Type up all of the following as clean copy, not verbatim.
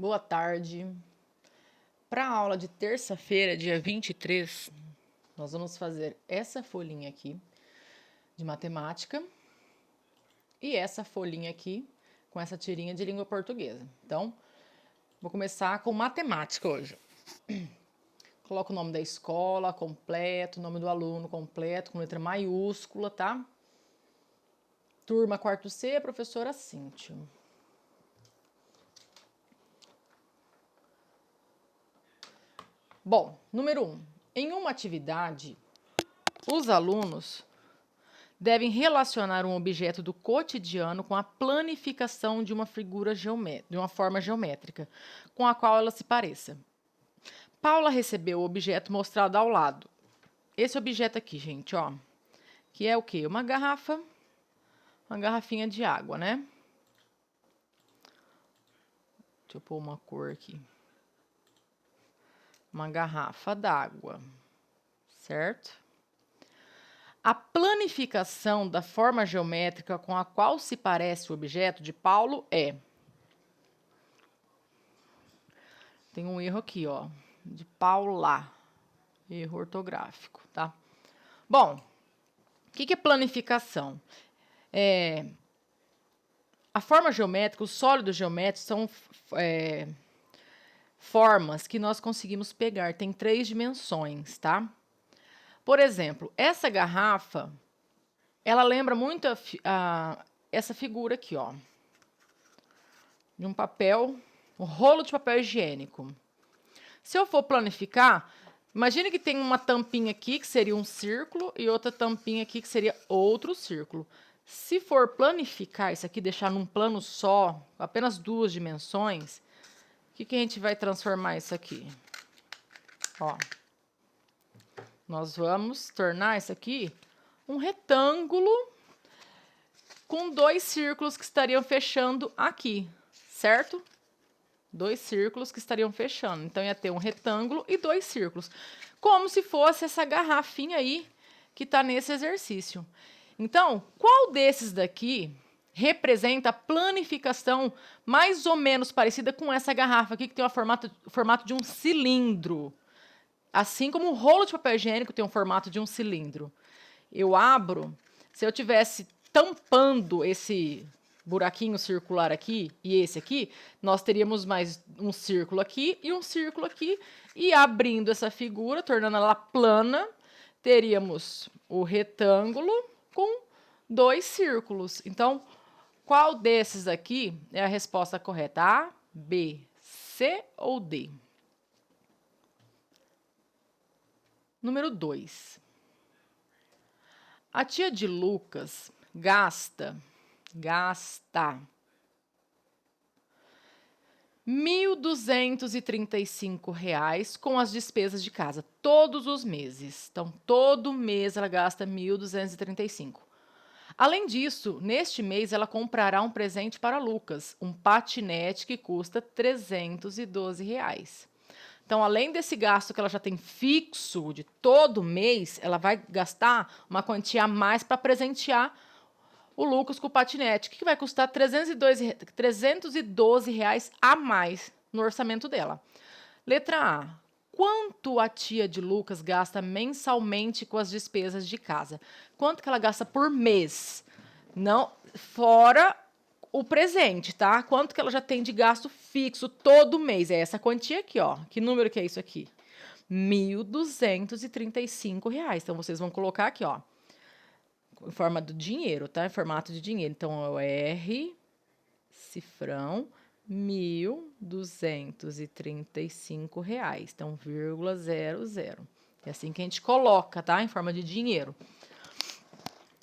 Boa tarde. Para a aula de terça-feira, dia 23, nós vamos fazer essa folhinha aqui de matemática e essa folhinha aqui com essa tirinha de língua portuguesa. Então, vou começar com matemática hoje. Coloco o nome da escola completo, nome do aluno completo, com letra maiúscula, tá? Turma quarto C, professora Cíntia. Bom, número 1. Em uma atividade, os alunos devem relacionar um objeto do cotidiano com a planificação de uma figura geométrica, de uma forma geométrica, com a qual ela se pareça. Paula recebeu o objeto mostrado ao lado. Esse objeto aqui, gente, ó, que é o quê? Uma garrafinha de água, né? Deixa eu pôr uma cor aqui. Uma garrafa d'água, certo? A planificação da forma geométrica com a qual se parece o objeto de Paulo é... Tem um erro aqui, ó, de Paula. Erro ortográfico, tá? Bom, o que é planificação? A forma geométrica, os sólidos geométricos são formas que nós conseguimos pegar. Tem 3 dimensões, tá? Por exemplo, essa garrafa, ela lembra muito essa figura aqui, ó. De um papel, um rolo de papel higiênico. Se eu for planificar, imagine que tem uma tampinha aqui, que seria um círculo, e outra tampinha aqui, que seria outro círculo. Se for planificar isso aqui, deixar num plano só, apenas 2 dimensões, o que a gente vai transformar isso aqui? Ó. Nós vamos tornar isso aqui um retângulo com 2 círculos que estariam fechando aqui, certo? 2 círculos que estariam fechando. Então, ia ter um retângulo e 2 círculos. Como se fosse essa garrafinha aí que está nesse exercício. Então, qual desses daqui representa a planificação mais ou menos parecida com essa garrafa aqui, que tem o formato de um cilindro? Assim como o rolo de papel higiênico tem um formato de um cilindro. Eu abro, se eu tivesse tampando esse buraquinho circular aqui e esse aqui, nós teríamos mais um círculo aqui e um círculo aqui. E abrindo essa figura, tornando ela plana, teríamos o retângulo com 2 círculos. Então, qual desses aqui é a resposta correta? A, B, C ou D? Número 2. A tia de Lucas gasta R$ 1.235 com as despesas de casa, todos os meses. Então, todo mês ela gasta 1.235. Além disso, neste mês ela comprará um presente para Lucas, um patinete que custa R$ 312. Então, além desse gasto que ela já tem fixo de todo mês, ela vai gastar uma quantia a mais para presentear o Lucas com o patinete. O que vai custar R$ 312 a mais no orçamento dela. Letra A. Quanto a tia de Lucas gasta mensalmente com as despesas de casa? Quanto que ela gasta por mês? Não, fora o presente, tá? Quanto que ela já tem de gasto fixo todo mês? É essa quantia aqui, ó. Que número que é isso aqui? R$ 1.235. Então, vocês vão colocar aqui, ó. Em forma do dinheiro, tá? Em formato de dinheiro. Então, é o R, cifrão, R$ 1.235. Então, vírgula 00. É assim que a gente coloca, tá? Em forma de dinheiro.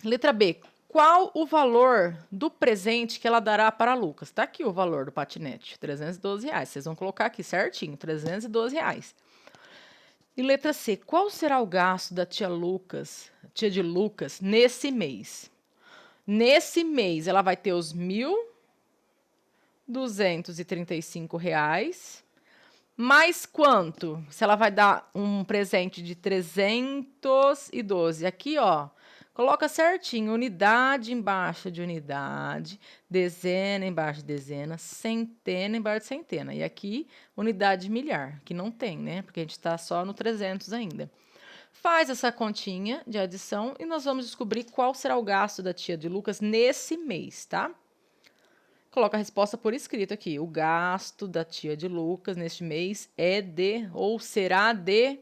Letra B. Qual o valor do presente que ela dará para Lucas? Tá aqui o valor do patinete, R$ 312. Vocês vão colocar aqui certinho, R$ 312. E letra C. Qual será o gasto da tia de Lucas, nesse mês? Nesse mês, ela vai ter os R$ 1.235. Mais quanto? Se ela vai dar um presente de 312. Aqui, ó. Coloca certinho, unidade embaixo de unidade, dezena embaixo de dezena, centena embaixo de centena. E aqui, unidade de milhar, que não tem, né? Porque a gente está só no 300 ainda. Faz essa continha de adição e nós vamos descobrir qual será o gasto da tia de Lucas nesse mês, tá? Coloca a resposta por escrito aqui. O gasto da tia de Lucas neste mês é de, ou será de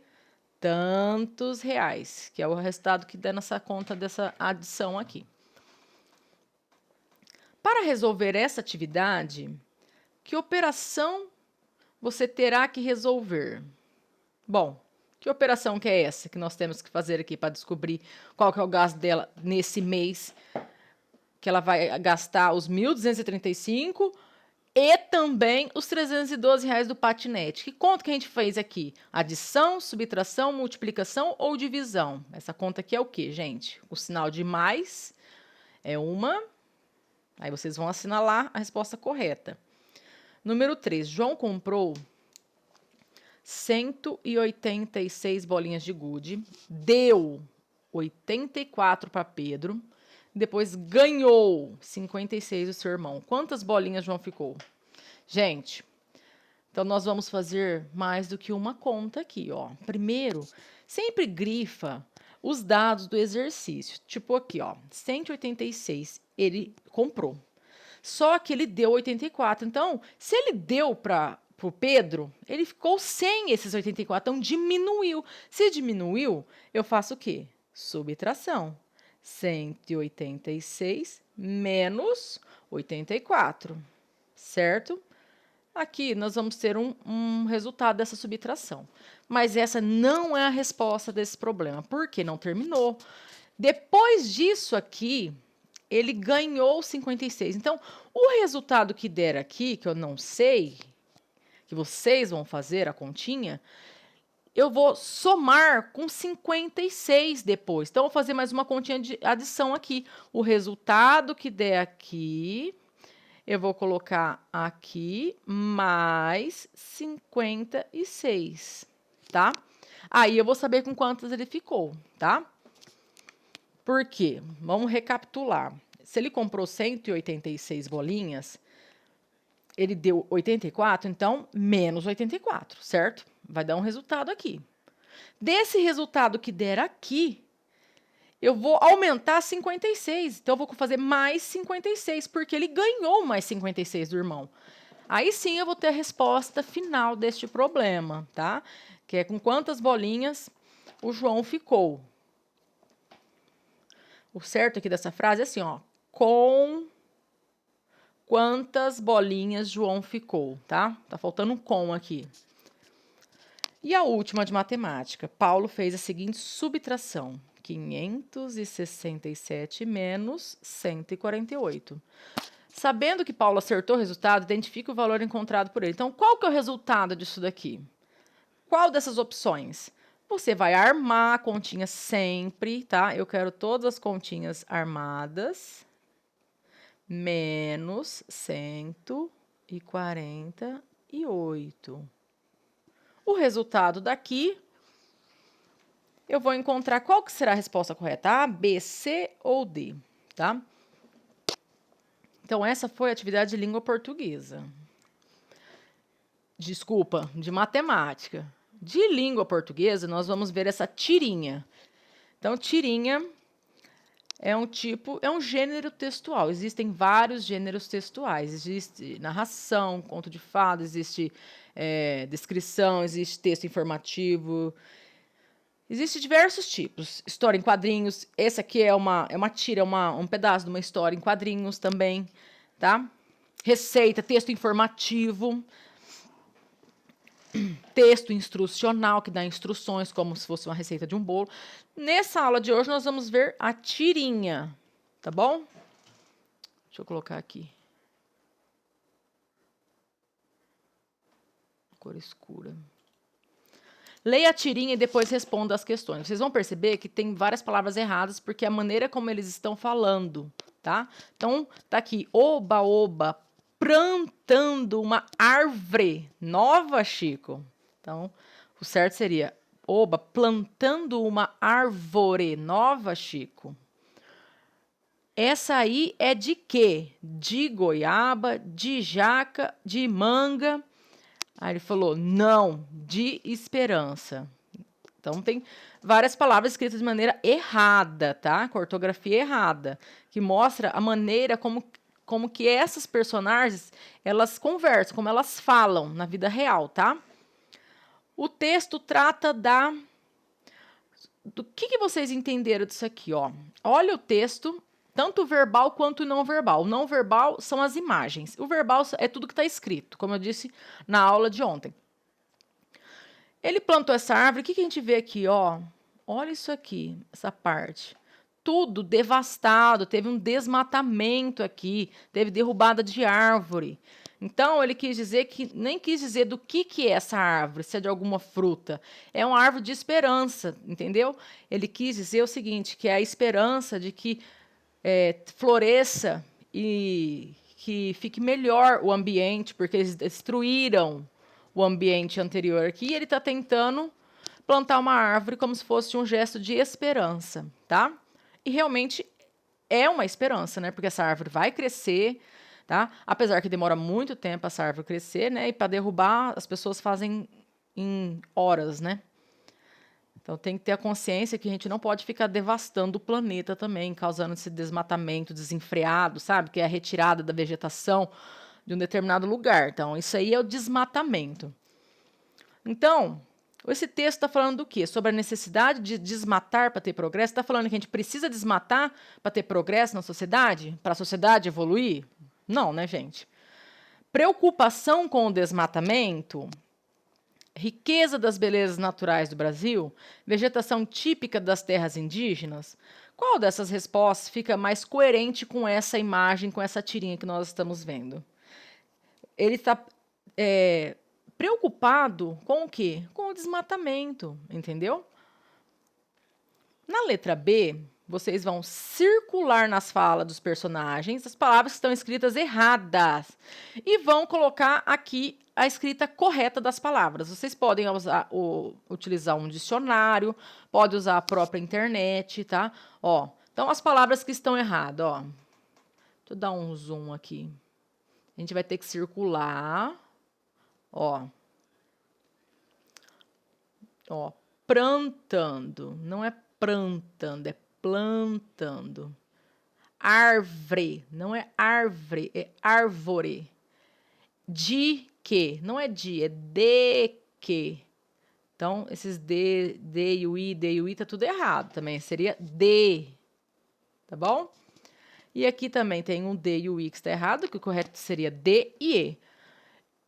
tantos reais, que é o resultado que dá nessa conta dessa adição aqui. Para resolver essa atividade, que operação você terá que resolver? Bom, que operação que é essa que nós temos que fazer aqui para descobrir qual que é o gasto dela nesse mês, que ela vai gastar os 1.235 e também os R$312 do patinete. Que conta que a gente fez aqui? Adição, subtração, multiplicação ou divisão? Essa conta aqui é o quê, gente? O sinal de mais é uma. Aí vocês vão assinalar a resposta correta. Número 3. João comprou 186 bolinhas de gude, deu 84 para Pedro, depois ganhou 56 do seu irmão. Quantas bolinhas João ficou? Gente, então nós vamos fazer mais do que uma conta aqui, ó. Primeiro, sempre grifa os dados do exercício. Tipo aqui, ó, 186 ele comprou. Só que ele deu 84. Então, se ele deu para o Pedro, ele ficou sem esses 84. Então, diminuiu. Se diminuiu, eu faço o quê? Subtração. 186 menos 84, certo? Aqui nós vamos ter um resultado dessa subtração. Mas essa não é a resposta desse problema, porque não terminou. Depois disso aqui, ele ganhou 56. Então, o resultado que der aqui, que eu não sei, que vocês vão fazer a continha, eu vou somar com 56 depois. Então, eu vou fazer mais uma continha de adição aqui. O resultado que der aqui, eu vou colocar aqui mais 56, tá? Aí, eu vou saber com quantas ele ficou, tá? Por quê? Vamos recapitular. Se ele comprou 186 bolinhas, ele deu 84, então, menos 84, certo? Vai dar um resultado aqui. Desse resultado que der aqui, eu vou aumentar 56. Então, eu vou fazer mais 56, porque ele ganhou mais 56 do irmão. Aí sim, eu vou ter a resposta final deste problema, tá? Que é com quantas bolinhas o João ficou. O certo aqui dessa frase é assim, ó. Com quantas bolinhas João ficou, tá? Tá faltando um com aqui. E a última de matemática. Paulo fez a seguinte subtração. 567 menos 148. Sabendo que Paulo acertou o resultado, identifique o valor encontrado por ele. Então, qual que é o resultado disso daqui? Qual dessas opções? Você vai armar a continha sempre, tá? Eu quero todas as continhas armadas. Menos 148. O resultado daqui, eu vou encontrar qual que será a resposta correta, A, B, C ou D, tá? Então, essa foi a atividade de língua portuguesa. Desculpa, de matemática. De língua portuguesa, nós vamos ver essa tirinha. Então, tirinha é um gênero textual. Existem vários gêneros textuais. Existe narração, conto de fada, existe descrição, existe texto informativo. Existem diversos tipos. História em quadrinhos. Esse aqui é uma tira, um pedaço de uma história em quadrinhos também, tá? Receita, texto informativo. Texto instrucional, que dá instruções, como se fosse uma receita de um bolo. Nessa aula de hoje, nós vamos ver a tirinha, tá bom? Deixa eu colocar aqui. Cor escura. Leia a tirinha e depois responda as questões. Vocês vão perceber que tem várias palavras erradas, porque é a maneira como eles estão falando, tá? Então, tá aqui, oba, oba, plantando uma árvore nova, Chico. Então, o certo seria, oba, plantando uma árvore nova, Chico. Essa aí é de quê? De goiaba, de jaca, de manga. Aí ele falou, não, de esperança. Então, tem várias palavras escritas de maneira errada, tá? Com ortografia errada, que mostra a maneira como que essas personagens, elas conversam, como elas falam na vida real, tá? O texto trata do que vocês entenderam disso aqui, ó. Olha o texto, tanto o verbal quanto o não verbal. O não verbal são as imagens. O verbal é tudo que está escrito, como eu disse na aula de ontem. Ele plantou essa árvore, o que a gente vê aqui, ó? Olha isso aqui, essa parte. Tudo devastado, teve um desmatamento aqui, teve derrubada de árvore. Então, ele quis dizer que, nem quis dizer do que é essa árvore, se é de alguma fruta. É uma árvore de esperança, entendeu? Ele quis dizer o seguinte, que é a esperança de que floresça e que fique melhor o ambiente, porque eles destruíram o ambiente anterior aqui, e ele está tentando plantar uma árvore como se fosse um gesto de esperança, tá? E realmente é uma esperança, né? Porque essa árvore vai crescer, tá? Apesar que demora muito tempo essa árvore crescer, né? E para derrubar, as pessoas fazem em horas, né? Então tem que ter a consciência que a gente não pode ficar devastando o planeta também, causando esse desmatamento desenfreado, sabe? Que é a retirada da vegetação de um determinado lugar. Então, isso aí é o desmatamento. Então, esse texto está falando do quê? Sobre a necessidade de desmatar para ter progresso? Está falando que a gente precisa desmatar para ter progresso na sociedade? Para a sociedade evoluir? Não, né, gente? Preocupação com o desmatamento, riqueza das belezas naturais do Brasil, vegetação típica das terras indígenas. Qual dessas respostas fica mais coerente com essa imagem, com essa tirinha que nós estamos vendo? Ele está preocupado com o quê? Com o desmatamento, entendeu? Na letra B, vocês vão circular nas falas dos personagens as palavras que estão escritas erradas e vão colocar aqui a escrita correta das palavras. Vocês podem utilizar um dicionário, pode usar a própria internet, tá? Ó, então, as palavras que estão erradas, ó. Deixa eu dar um zoom aqui. A gente vai ter que circular. Ó, plantando. Não é plantando, é plantando. Árvore, não é árvore, é árvore. De que, não é de, é de que. Então, esses D e o I, tá tudo errado também. Seria de, tá bom? E aqui também tem um D e o I que está errado, que o correto seria D e E.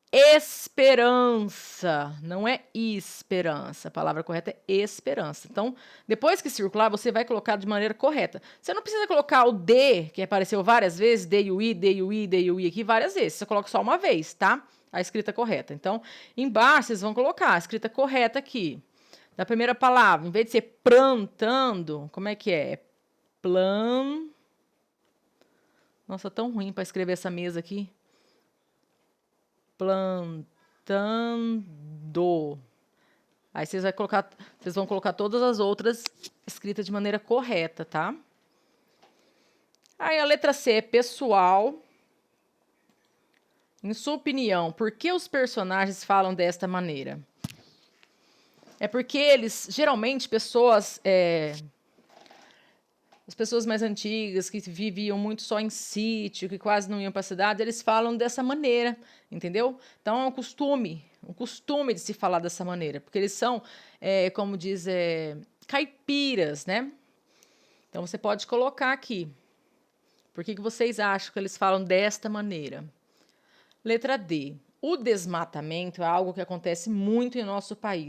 Esperança, não é esperança. A palavra correta é esperança. Então, depois que circular, você vai colocar de maneira correta. Você não precisa colocar o D, que apareceu várias vezes, D e o I, D e o I, D e o I aqui várias vezes. Você coloca só uma vez, tá? A escrita correta. Então, embaixo vocês vão colocar a escrita correta aqui. Da primeira palavra, em vez de ser plantando, como é que é? Nossa, tão ruim para escrever essa mesa aqui. Plantando. Aí vocês vão colocar todas as outras escritas de maneira correta, tá? Aí a letra C é pessoal. Em sua opinião, por que os personagens falam desta maneira? É porque eles, geralmente, as pessoas mais antigas, que viviam muito só em sítio, que quase não iam para a cidade, eles falam dessa maneira, entendeu? Então, é um costume de se falar dessa maneira, porque eles são, como diz, caipiras, né? Então, você pode colocar aqui. Por que vocês acham que eles falam desta maneira? Letra D. O desmatamento é algo que acontece muito em nosso país.